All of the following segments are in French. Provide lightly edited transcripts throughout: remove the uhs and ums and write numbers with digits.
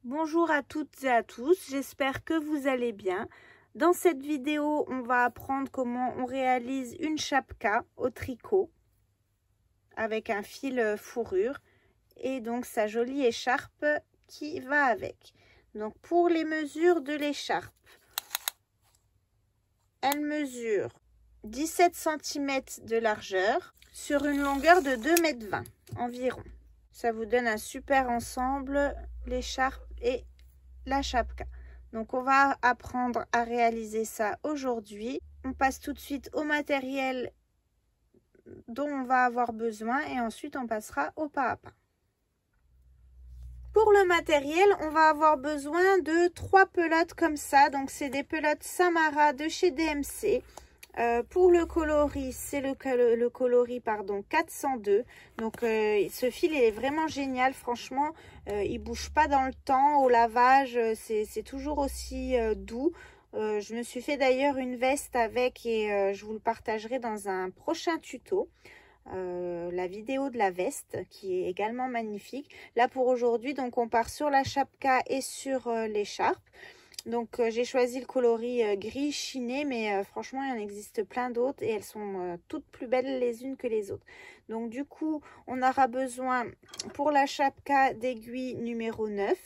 Bonjour à toutes et à tous, j'espère que vous allez bien. Dans cette vidéo, on va apprendre comment on réalise une chapka au tricot avec un fil fourrure et donc sa jolie écharpe qui va avec. Donc pour les mesures de l'écharpe, elle mesure 17 cm de largeur sur une longueur de 2,20 m environ. Ça vous donne un super ensemble, l'écharpe et la chapka. Donc on va apprendre à réaliser ça aujourd'hui. On passe tout de suite au matériel dont on va avoir besoin et ensuite on passera au pas à pas. Pour le matériel, on va avoir besoin de 3 pelotes comme ça. Donc c'est des pelotes Samara de chez DMC. Pour le coloris, c'est le coloris 402. Donc ce fil est vraiment génial, franchement, il bouge pas dans le temps, au lavage, c'est toujours aussi doux. Je me suis fait d'ailleurs une veste avec et je vous le partagerai dans un prochain tuto. La vidéo de la veste qui est également magnifique. Là pour aujourd'hui, donc on part sur la chapka et sur l'écharpe. Donc j'ai choisi le coloris gris chiné, mais franchement il en existe plein d'autres et elles sont toutes plus belles les unes que les autres. Donc du coup on aura besoin pour la chapka d'aiguille numéro 9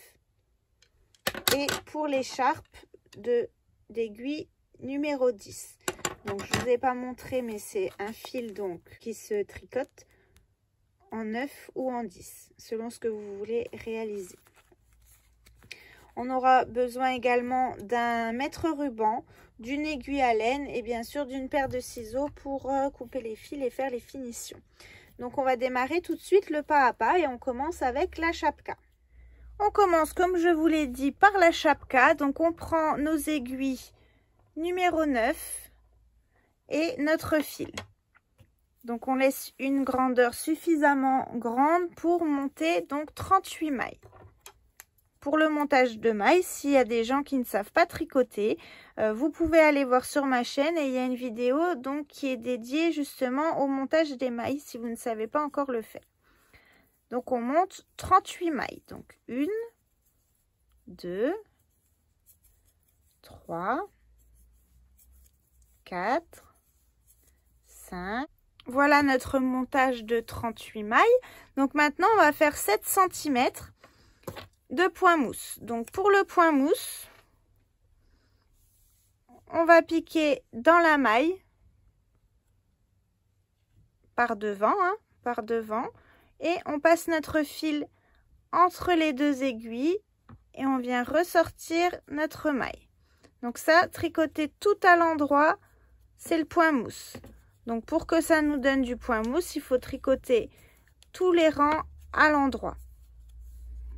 et pour l'écharpe d'aiguille numéro 10. Donc je ne vous ai pas montré, mais c'est un fil donc qui se tricote en 9 ou en 10 selon ce que vous voulez réaliser. On aura besoin également d'un mètre-ruban, d'une aiguille à laine et bien sûr d'une paire de ciseaux pour couper les fils et faire les finitions. Donc on va démarrer tout de suite le pas à pas et on commence avec la chapka. On commence comme je vous l'ai dit par la chapka. Donc on prend nos aiguilles numéro 9 et notre fil. Donc on laisse une grandeur suffisamment grande pour monter donc 38 mailles. Pour le montage de mailles, s'il y a des gens qui ne savent pas tricoter, vous pouvez aller voir sur ma chaîne et il y a une vidéo donc qui est dédiée justement au montage des mailles si vous ne savez pas encore le faire. Donc on monte 38 mailles. Donc 1, 2, 3, 4, 5. Voilà notre montage de 38 mailles. Donc maintenant on va faire 7 cm. de point mousse. Donc pour le point mousse, on va piquer dans la maille par devant, par devant, et on passe notre fil entre les deux aiguilles et on vient ressortir notre maille. Donc ça, tricoter tout à l'endroit, c'est le point mousse. Donc pour que ça nous donne du point mousse, il faut tricoter tous les rangs à l'endroit.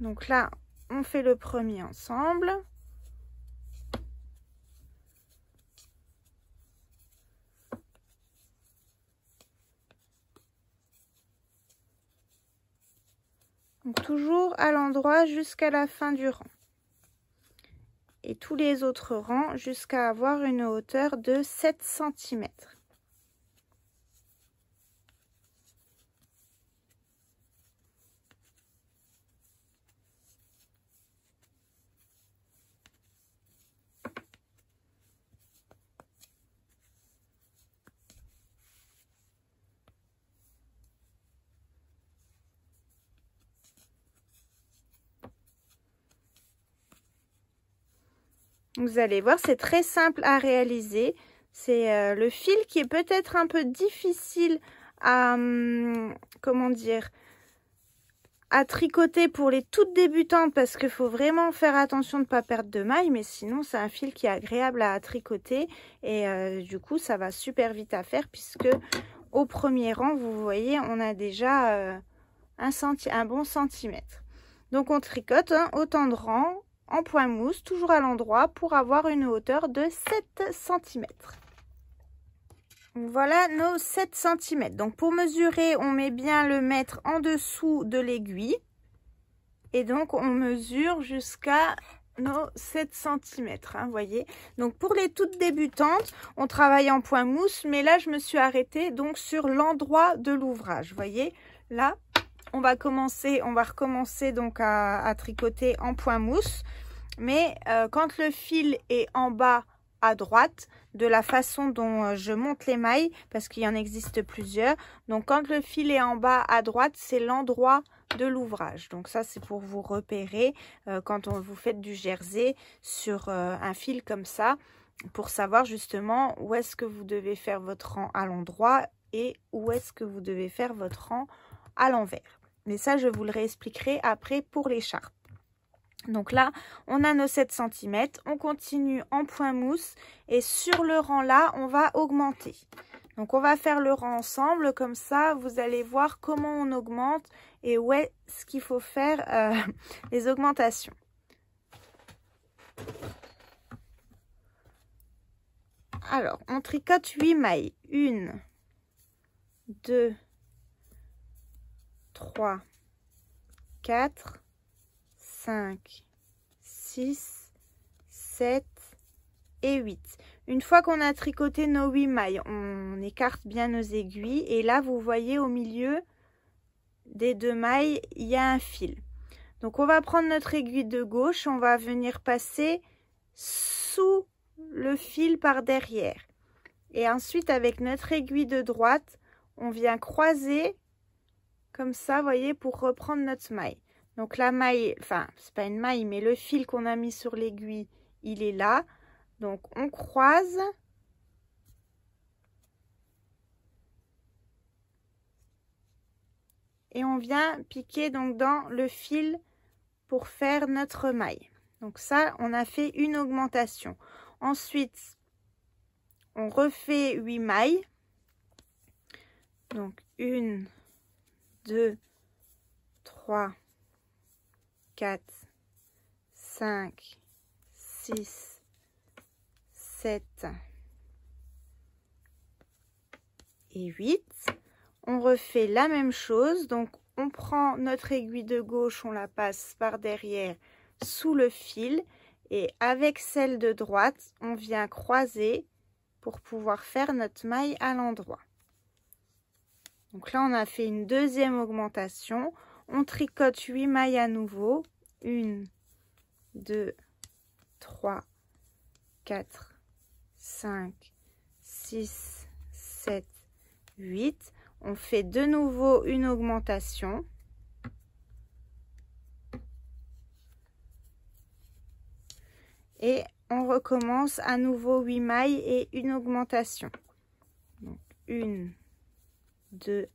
Donc là, on fait le premier ensemble. Donc toujours à l'endroit jusqu'à la fin du rang. Et tous les autres rangs jusqu'à avoir une hauteur de 7 cm. Vous allez voir, c'est très simple à réaliser. C'est le fil qui est peut-être un peu difficile à, comment dire, à tricoter pour les toutes débutantes parce qu'il faut vraiment faire attention de ne pas perdre de mailles. Mais sinon, c'est un fil qui est agréable à tricoter et du coup, ça va super vite à faire puisque au premier rang, vous voyez, on a déjà un bon centimètre. Donc, on tricote autant de rangs en point mousse, toujours à l'endroit pour avoir une hauteur de 7 cm. Voilà nos 7 cm. Donc pour mesurer, on met bien le mètre en dessous de l'aiguille. Et donc on mesure jusqu'à nos 7 cm. Vous voyez. Donc pour les toutes débutantes, on travaille en point mousse. Mais là, je me suis arrêtée donc sur l'endroit de l'ouvrage. Vous voyez, là, on va recommencer donc à tricoter en point mousse. Mais quand le fil est en bas à droite, de la façon dont je monte les mailles, parce qu'il y en existe plusieurs, donc quand le fil est en bas à droite, c'est l'endroit de l'ouvrage. Donc ça, c'est pour vous repérer quand vous faites du jersey sur un fil comme ça, pour savoir justement où est-ce que vous devez faire votre rang à l'endroit et où est-ce que vous devez faire votre rang à l'envers. Mais ça, je vous le réexpliquerai après pour l'écharpe. Donc là, on a nos 7 cm, on continue en point mousse et sur le rang là, on va augmenter. Donc on va faire le rang ensemble, comme ça, vous allez voir comment on augmente et où est-ce qu'il faut faire les augmentations. Alors, on tricote 8 mailles. 1, 2, 3, 4, 5, 6, 7 et 8. Une fois qu'on a tricoté nos 8 mailles, on écarte bien nos aiguilles. Et là, vous voyez au milieu des 2 mailles, il y a un fil. Donc, on va prendre notre aiguille de gauche, on va venir passer sous le fil par derrière. Et ensuite, avec notre aiguille de droite, on vient croiser comme ça, vous voyez, pour reprendre notre maille. Donc la maille, enfin, c'est pas une maille, mais le fil qu'on a mis sur l'aiguille, il est là. Donc on croise. Et on vient piquer donc dans le fil pour faire notre maille. Donc ça, on a fait une augmentation. Ensuite, on refait 8 mailles. Donc 1, 2, 3, 4, 5, 6, 7 et 8. On refait la même chose. Donc, on prend notre aiguille de gauche, on la passe par derrière sous le fil. Et avec celle de droite, on vient croiser pour pouvoir faire notre maille à l'endroit. Donc là, on a fait une deuxième augmentation. On tricote 8 mailles à nouveau. 1, 2, 3, 4, 5, 6, 7, 8. On fait de nouveau une augmentation. Et on recommence à nouveau 8 mailles et une augmentation. Donc 1, 2,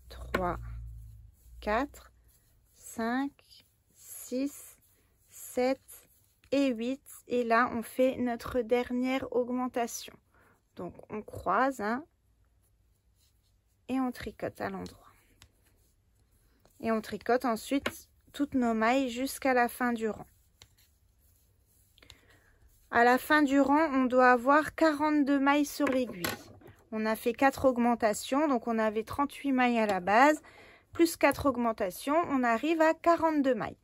3, 4, 5, 6, 7 et 8. Et là, on fait notre dernière augmentation. Donc, on croise hein, et on tricote à l'endroit. Et on tricote ensuite toutes nos mailles jusqu'à la fin du rang. À la fin du rang, on doit avoir 42 mailles sur l'aiguille. On a fait 4 augmentations, donc on avait 38 mailles à la base, plus 4 augmentations, on arrive à 42 mailles.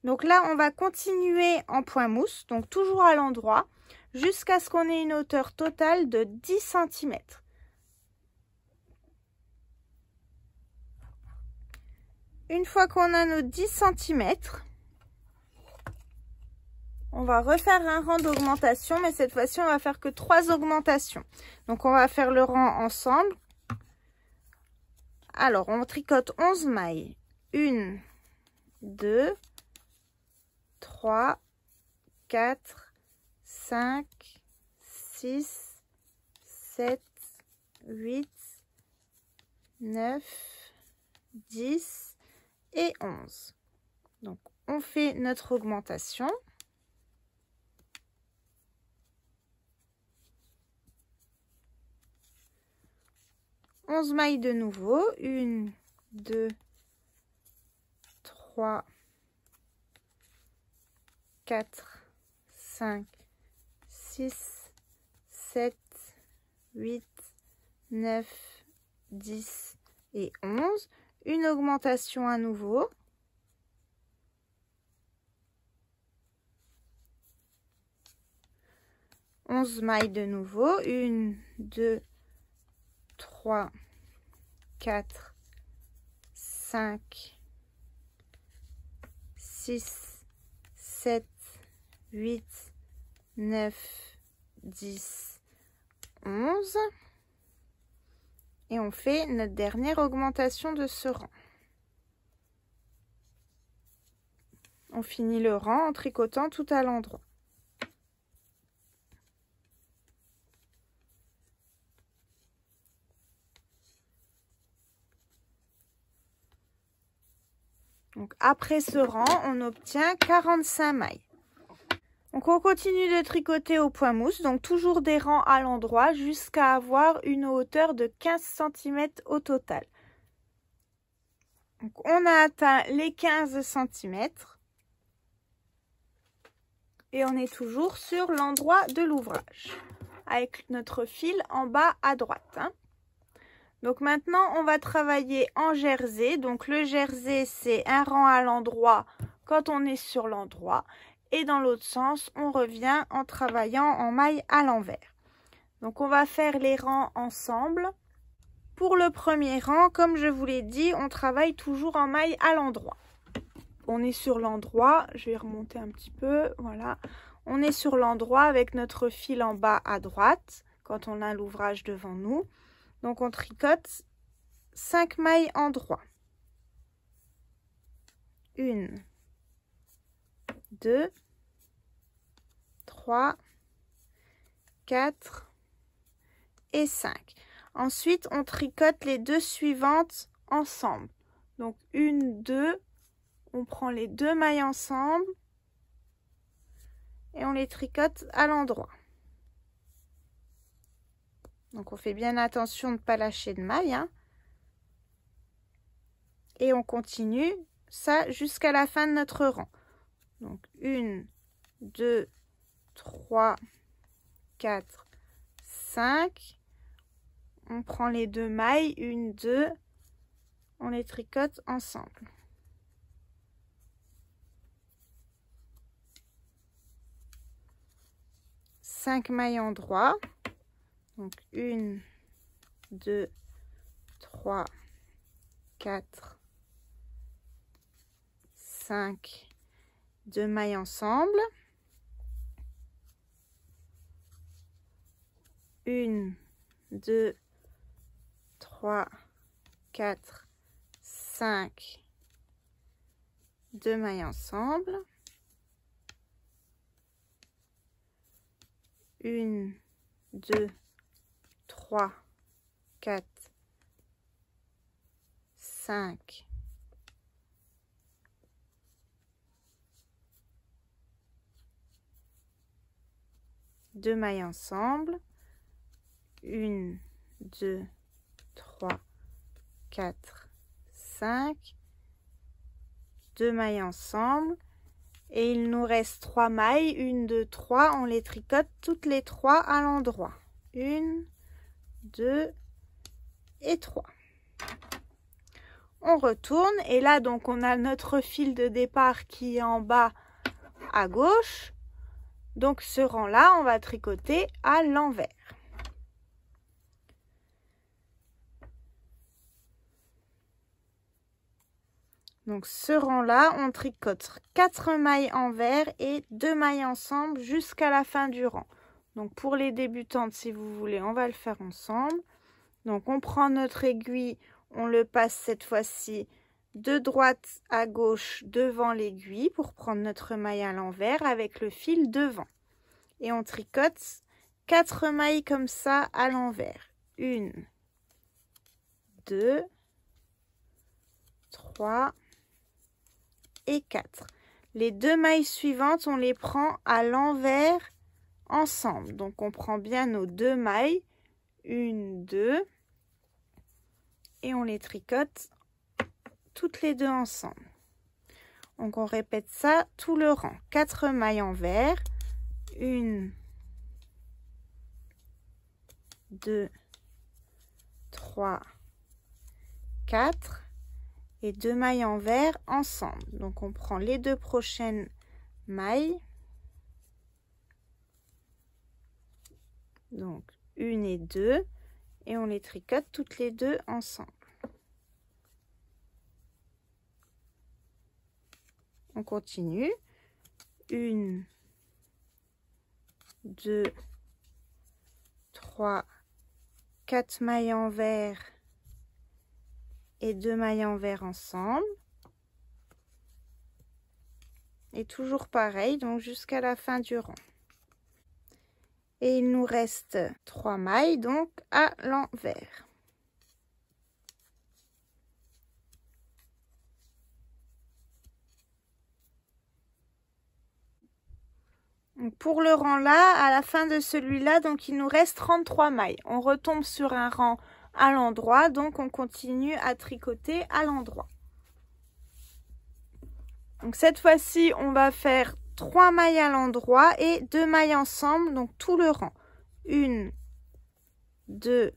Donc là, on va continuer en point mousse, donc toujours à l'endroit, jusqu'à ce qu'on ait une hauteur totale de 10 cm. Une fois qu'on a nos 10 cm, on va refaire un rang d'augmentation, mais cette fois-ci, on va faire que 3 augmentations. Donc, on va faire le rang ensemble. Alors, on tricote 11 mailles. 1, 2, 3, 4, 5, 6, 7, 8, 9, 10 et 11. Donc, on fait notre augmentation. Mailles de nouveau, 1, 2, 3, 4, 5, 6, 7, 8, 9, 10 et 11. Une augmentation à nouveau. Mailles de nouveau, 1, 2, 3, 4, 5, 6, 7, 8, 9, 10, 11. Et on fait notre dernière augmentation de ce rang. On finit le rang en tricotant tout à l'endroit. Donc après ce rang, on obtient 45 mailles. Donc on continue de tricoter au point mousse, donc toujours des rangs à l'endroit jusqu'à avoir une hauteur de 15 cm au total. Donc on a atteint les 15 cm et on est toujours sur l'endroit de l'ouvrage avec notre fil en bas à droite. Donc maintenant, on va travailler en jersey. Donc le jersey, c'est un rang à l'endroit quand on est sur l'endroit. Et dans l'autre sens, on revient en travaillant en maille à l'envers. Donc on va faire les rangs ensemble. Pour le premier rang, comme je vous l'ai dit, on travaille toujours en maille à l'endroit. On est sur l'endroit, je vais remonter un petit peu, voilà. On est sur l'endroit avec notre fil en bas à droite quand on a l'ouvrage devant nous. Donc on tricote 5 mailles en droit. 1, 2, 3, 4 et 5. Ensuite, on tricote les deux suivantes ensemble. Donc 1, 2, on prend les deux mailles ensemble et on les tricote à l'endroit. Donc on fait bien attention de ne pas lâcher de maille. Et on continue ça jusqu'à la fin de notre rang. Donc 1, 2, 3, 4, 5. On prend les deux mailles, 1, 2, on les tricote ensemble. Cinq mailles en droit. Donc 1, 2, 3, 4, 5, 2 mailles ensemble. 1, 2, 3, 4, 5, 2 mailles ensemble. 1, 2, 3, 4, 5, 2 mailles ensemble. 1, 2, 3, 4, 5, 2 mailles ensemble. Et il nous reste 3 mailles, 1, 2, 3, on les tricote toutes les 3 à l'endroit. 1, 2 et 3. On retourne et là donc on a notre fil de départ qui est en bas à gauche. Donc ce rang là on va tricoter à l'envers. Donc ce rang là on tricote 4 mailles envers et 2 mailles ensemble jusqu'à la fin du rang. Donc pour les débutantes si vous voulez on va le faire ensemble. Donc on prend notre aiguille, on le passe cette fois-ci de droite à gauche devant l'aiguille pour prendre notre maille à l'envers avec le fil devant. Et on tricote 4 mailles comme ça à l'envers. 1, 2, 3 et 4. Les 2 mailles suivantes, on les prend à l'envers ensemble. Donc on prend bien nos 2 mailles. 1, 2. Et on les tricote toutes les deux ensemble. Donc on répète ça tout le rang. 4 mailles envers. 1, 2, 3, 4. Et 2 mailles envers ensemble. Donc on prend les deux prochaines mailles. Donc 1 et 2. Et on les tricote toutes les deux ensemble. On continue. 1, 2, 3, 4 mailles envers et 2 mailles envers ensemble. Et toujours pareil, donc jusqu'à la fin du rang. Et il nous reste 3 mailles, donc à l'envers. Pour le rang là, à la fin de celui-là, donc il nous reste 33 mailles. On retombe sur un rang à l'endroit, donc on continue à tricoter à l'endroit. Donc cette fois-ci, on va faire 3 mailles à l'endroit et 2 mailles ensemble, donc tout le rang. 1, 2,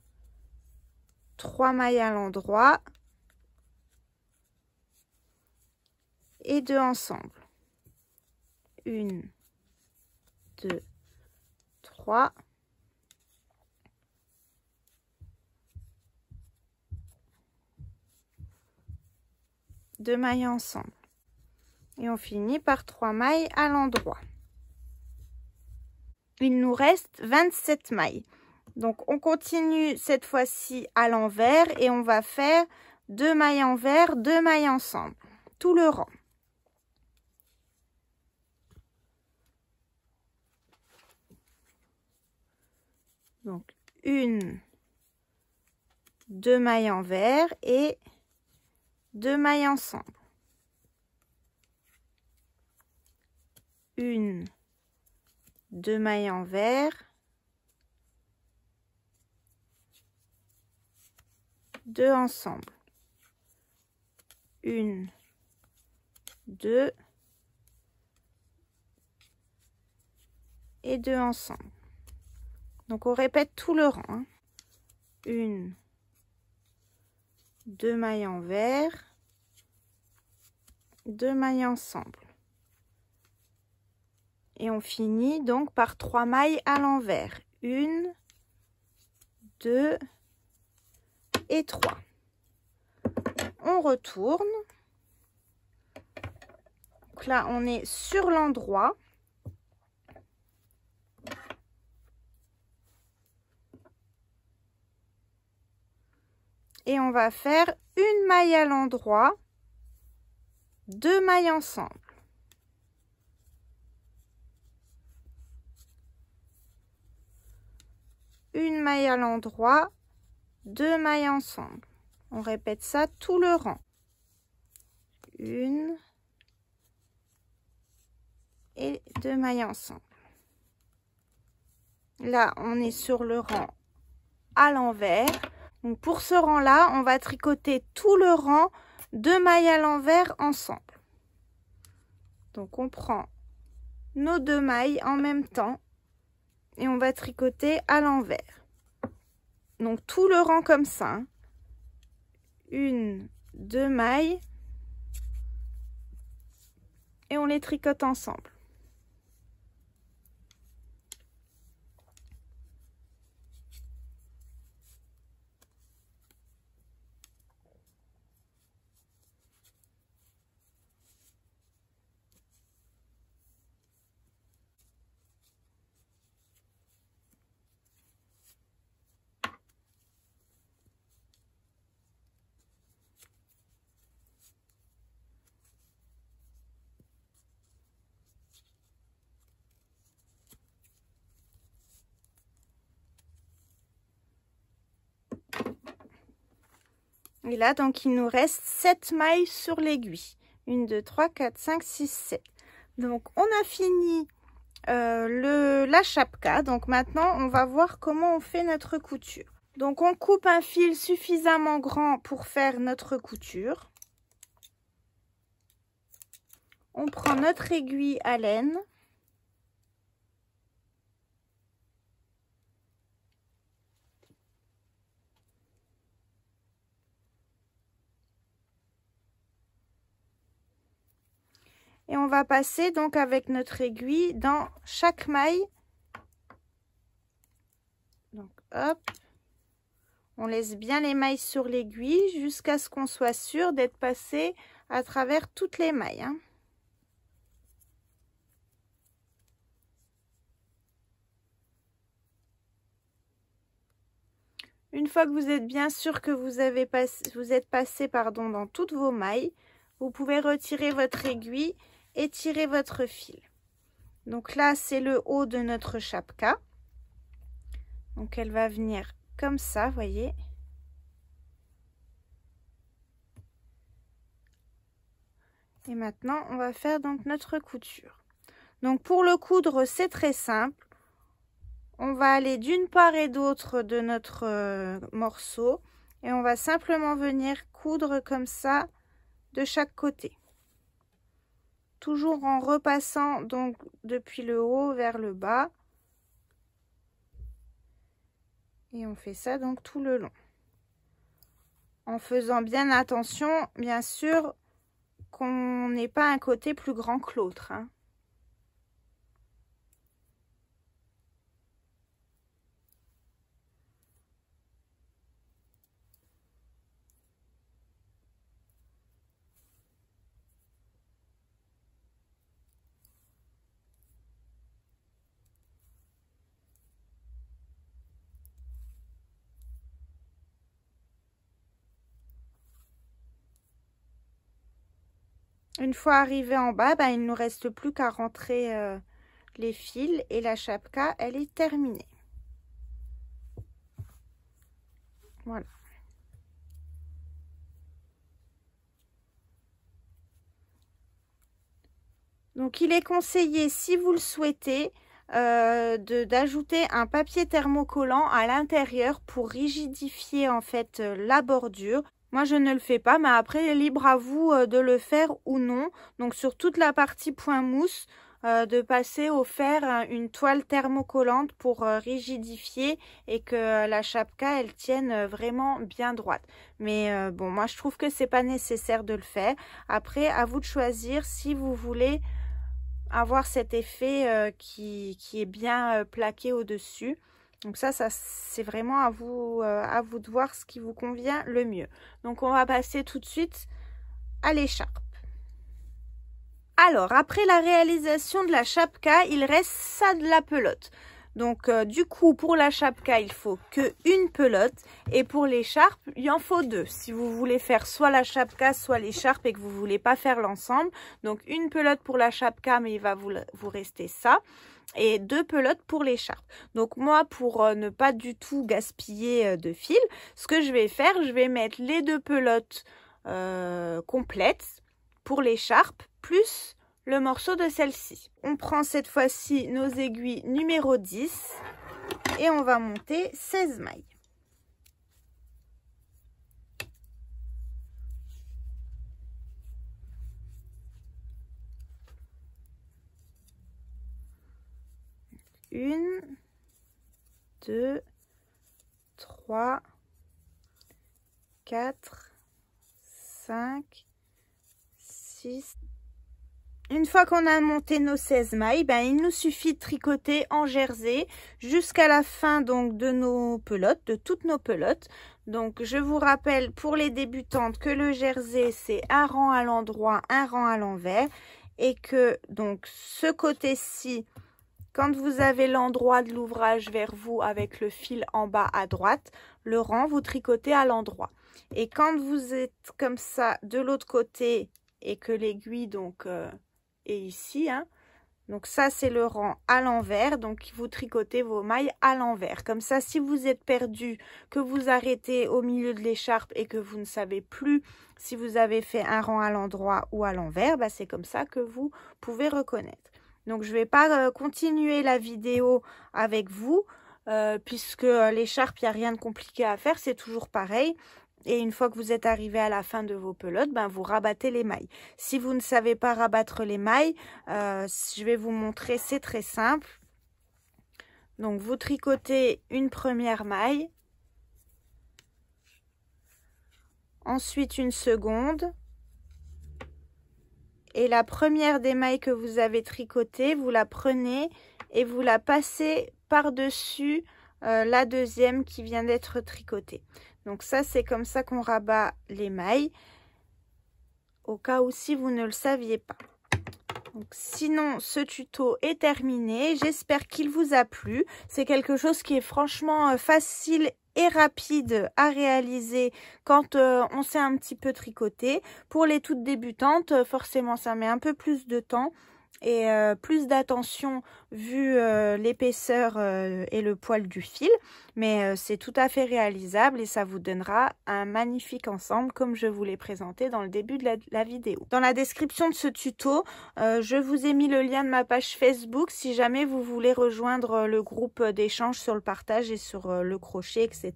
3 mailles à l'endroit et 2 ensemble. 1, 2, 3. Deux mailles ensemble. Et on finit par 3 mailles à l'endroit. Il nous reste 27 mailles. Donc on continue cette fois-ci à l'envers et on va faire 2 mailles envers, 2 mailles ensemble. Tout le rang. Donc 1, 2 mailles envers et 2 mailles ensemble. 1, 2 mailles envers, 2 ensemble. 1, 2 et 2 ensemble. Donc on répète tout le rang. 1, 2 mailles envers, 2 mailles ensemble. Et on finit donc par 3 mailles à l'envers. 1, 2 et 3. On retourne. Donc là, on est sur l'endroit. Et on va faire une maille à l'endroit, 2 mailles ensemble. Une maille à l'endroit, 2 mailles ensemble. On répète ça tout le rang. 1 et 2 mailles ensemble. Là, on est sur le rang à l'envers. Donc pour ce rang-là, on va tricoter tout le rang 2 mailles à l'envers ensemble. Donc on prend nos 2 mailles en même temps et on va tricoter à l'envers. Donc tout le rang comme ça. 1, 2 mailles et on les tricote ensemble. Et là, donc, il nous reste 7 mailles sur l'aiguille. 1, 2, 3, 4, 5, 6, 7. Donc, on a fini la chapka. Donc, maintenant, on va voir comment on fait notre couture. Donc, on coupe un fil suffisamment grand pour faire notre couture. On prend notre aiguille à laine. Et on va passer donc avec notre aiguille dans chaque maille. Donc hop, on laisse bien les mailles sur l'aiguille jusqu'à ce qu'on soit sûr d'être passé à travers toutes les mailles. Une fois que vous êtes bien sûr que vous êtes passé dans toutes vos mailles, vous pouvez retirer votre aiguille et tirer votre fil. Donc là, c'est le haut de notre chapka. Donc elle va venir comme ça, voyez. Et maintenant, on va faire donc notre couture. Donc pour le coudre, c'est très simple. On va aller d'une part et d'autre de notre morceau et on va simplement venir coudre comme ça de chaque côté. Toujours en repassant donc depuis le haut vers le bas. Et on fait ça donc tout le long. En faisant bien attention, bien sûr, qu'on n'ait pas un côté plus grand que l'autre, hein. Une fois arrivé en bas, il ne nous reste plus qu'à rentrer les fils et la chapka, elle est terminée. Voilà. Donc il est conseillé, si vous le souhaitez, d'ajouter un papier thermocollant à l'intérieur pour rigidifier en fait la bordure. Moi, je ne le fais pas, mais après, libre à vous de le faire ou non. Donc, sur toute la partie point mousse, de passer au fer une toile thermocollante pour rigidifier et que la chapka, elle tienne vraiment bien droite. Mais bon, moi, je trouve que c'est pas nécessaire de le faire. Après, à vous de choisir si vous voulez avoir cet effet qui est bien plaqué au-dessus. Donc ça c'est vraiment à vous de voir ce qui vous convient le mieux. Donc on va passer tout de suite à l'écharpe. Alors après la réalisation de la chapka, il reste ça de la pelote. Donc du coup pour la chapka il faut que une pelote et pour l'écharpe il en faut deux. Si vous voulez faire soit la chapka soit l'écharpe et que vous voulez pas faire l'ensemble, donc une pelote pour la chapka mais il va vous rester ça. Et deux pelotes pour l'écharpe. Donc moi, pour ne pas du tout gaspiller de fil, ce que je vais faire, je vais mettre les deux pelotes complètes pour l'écharpe plus le morceau de celle-ci. On prend cette fois-ci nos aiguilles numéro 10 et on va monter 16 mailles. Une, 2, 3, 4, 5, 6. Une fois qu'on a monté nos 16 mailles, il nous suffit de tricoter en jersey jusqu'à la fin donc de nos pelotes, de toutes nos pelotes. Donc je vous rappelle pour les débutantes que le jersey c'est un rang à l'endroit, un rang à l'envers et que donc ce côté-ci, quand vous avez l'endroit de l'ouvrage vers vous avec le fil en bas à droite, le rang, vous tricotez à l'endroit. Et quand vous êtes comme ça de l'autre côté et que l'aiguille donc est ici, hein, donc ça c'est le rang à l'envers, donc vous tricotez vos mailles à l'envers. Comme ça, si vous êtes perdu, que vous arrêtez au milieu de l'écharpe et que vous ne savez plus si vous avez fait un rang à l'endroit ou à l'envers, c'est comme ça que vous pouvez reconnaître. Donc, je ne vais pas continuer la vidéo avec vous, puisque l'écharpe, il n'y a rien de compliqué à faire, c'est toujours pareil. Et une fois que vous êtes arrivé à la fin de vos pelotes, vous rabattez les mailles. Si vous ne savez pas rabattre les mailles, je vais vous montrer, c'est très simple. Donc, vous tricotez une première maille, ensuite une seconde. Et la première des mailles que vous avez tricotée, vous la prenez et vous la passez par-dessus la deuxième qui vient d'être tricotée. Donc ça, c'est comme ça qu'on rabat les mailles, au cas où si vous ne le saviez pas. Donc, sinon, ce tuto est terminé. J'espère qu'il vous a plu. C'est quelque chose qui est franchement facile et rapide à réaliser quand on sait un petit peu tricoter. Pour les toutes débutantes, forcément ça met un peu plus de temps et plus d'attention vu l'épaisseur et le poil du fil, mais c'est tout à fait réalisable et ça vous donnera un magnifique ensemble comme je vous l'ai présenté dans le début de la vidéo. Dans la description de ce tuto, je vous ai mis le lien de ma page Facebook si jamais vous voulez rejoindre le groupe d'échange sur le partage et sur le crochet, etc.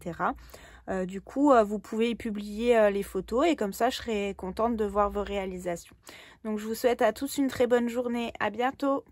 Du coup, vous pouvez y publier les photos et comme ça, je serai contente de voir vos réalisations. Donc, je vous souhaite à tous une très bonne journée. À bientôt!